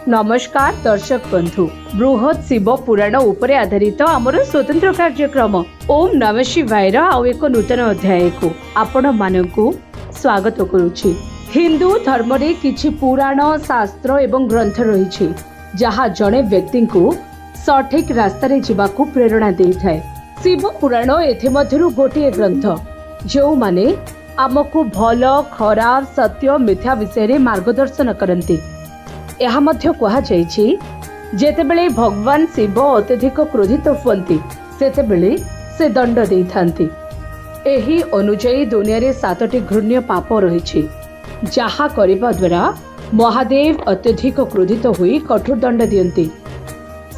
नमस्कार दर्शक बंधु बृहत शिव पुराण उपरे आधारित आमर स्वतंत्र कार्यक्रम ओम नमः शिवाय आउ एक नूतन अध्याय को आपण मानकु स्वागत करुछि। हिंदू धर्म रे किछि पुराण शास्त्र एवं ग्रंथ रही जहा जड़े व्यक्ति को सठिक रास्ता रे जीवाकू प्रेरणा दे थाए। शिव पुराण एथि मध्यरु गोटिए ग्रंथ जो माने आमको भल खराब सत्य मिथ्या विषय रे मार्गदर्शन करंती। यह मध्य कहा जायछि जेतेबेले भगवान शिव अत्यधिक क्रोधित हुअन्ति सेतेबेले से दंड देइथांती। एही अनुଯାयी दुनिया रे 7टी घृण्य पाप रहिछि जाहा करिबा द्वारा महादेव अत्यधिक क्रोधित होई कठोर दंड दियन्ति।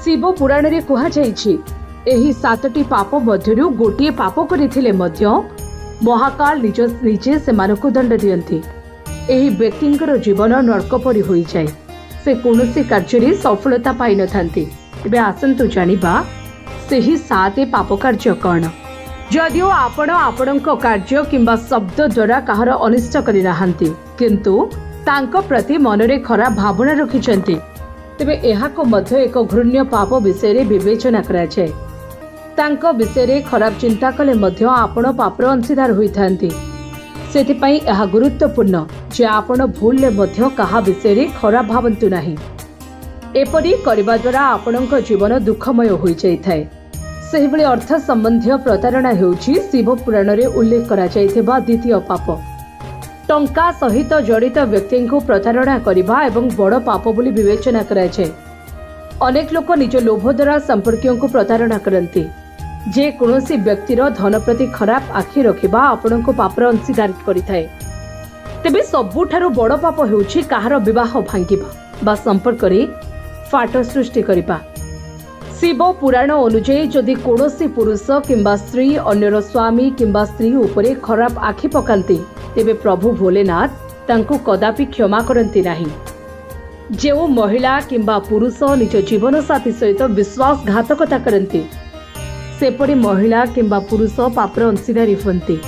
शिव पुराण रे कहा जायछि एही 7टी पाप मध्यरु गोटिए पाप करिथिले मध्य महाकाल निजे सेमानकु दंड दियन्ति। एही व्यक्तिंकर जीवन नरक परि होई जाय, से कौनसी कार्य सफलता पाई न थांती। तेबे आसंतु जानिबा सेही 7 पाप कार्य कौन। जदिओ आपण आपणक कार्य किंबा शब्द द्वारा कहार अनिष्ट करि नाहांती किंतु तांको प्रति मनरे खराब भावना रखिछंती, तेबे एहाको मध्य एक घृण्य पाप विषय रे विवेचना करा जाय। तांको विषय रे खराब चिंता कले मध्य आपण पापर अंशीदार होइथांती। सेथिपाई यह गुरुत्वपूर्ण जे आपण भूलले मध्य कहा विषय रे खराब भावंतु नाही। एपरि करिबा द्वारा आपणक जीवन दुखमय होई जाइथाय। सेहिबळे अर्थ संबंधी प्रतारणा हेउछि शिव पुराण रे उल्लेख करा जाइथिबा द्वितीय पाप। टंका सहित जड़ित व्यक्ति को प्रतारणा करिबा एवं बड़ पाप बोली विवेचना करा जाय। अनेक लोक निज लोभ द्वारा संपर्कियों को प्रतारणा करंती। जे कौनसी व्यक्तिर धन प्रति खराब आखि रखिबा आपण को पापर अंशीदार करिथाय। तेबे सबुठारु बड़ पाप हेउछि काहार विवाह भांगिबा बा संपर्क रे फाट सृष्टि करिबा। शिव पुराण अनुଯାयी जदि कौनसी पुरुष किंबा स्त्री अन्यर स्वामी किंबा स्त्री उपरे खराब आखि पकांती तेबे प्रभु भोलेनाथ तांको कदापि क्षमा करंती नाही। जो महिला किंबा पुरुष निज जीवन साथी सहित विश्वासघातकता करंती सेपरी महिला किंबा पुरुष पापर अंशीदारी हुअन्ति।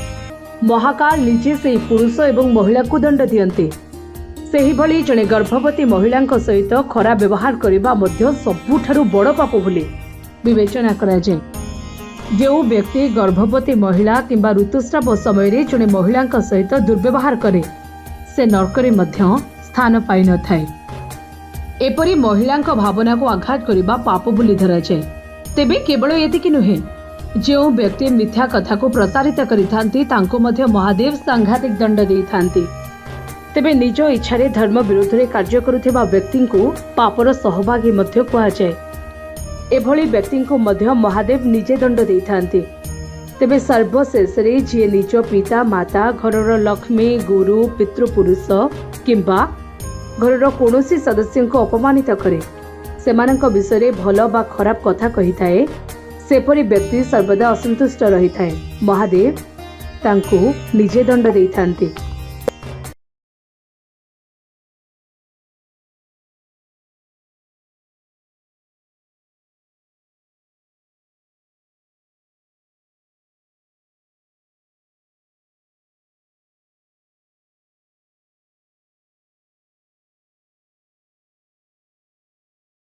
महाकाल निजे से पुरुष एवं महिला को दंड दियन्ति। सेही भली जणे गर्भवती महिला सहित खराब व्यवहार करिबा मध्य सबुठारु बड़ पाप बोली विवेचना करा जाय। जो व्यक्ति गर्भवती महिला किंबा ऋतुस्राव समय रे जणे महिला सहित दुर्व्यवहार करे से नरकरे मध्य स्थान पाई न थाए। एपरी महिला भावना को आघात करिबा पाप बोली धरा जाय। तेबे केवल एतिकी नुहे, जो व्यक्ति मिथ्या कथा को प्रसारित करिथांती तांको मध्य महादेव सांघातिक दंड देइथांती। तेबे निज इच्छारे धर्म विरुद्ध रे कार्य करुथिबा व्यक्ति को पापर सहभागी मध्य कुआ जाय। एभली व्यक्ति को मध्य महादेव निजे दंड देइथांती। तेबे सर्वशेष रे जे निज पिता माता घरर लक्ष्मी गुरु पितृपुरुष किंबा घरर कौनसी सदस्य को अपमानित करे सेमानक विषय भल बा खराब कथा कही थाए सेपरी व्यक्ति सर्वदा असंतुष्ट रही थाए। महादेव तांको निजे दंड देइथांती।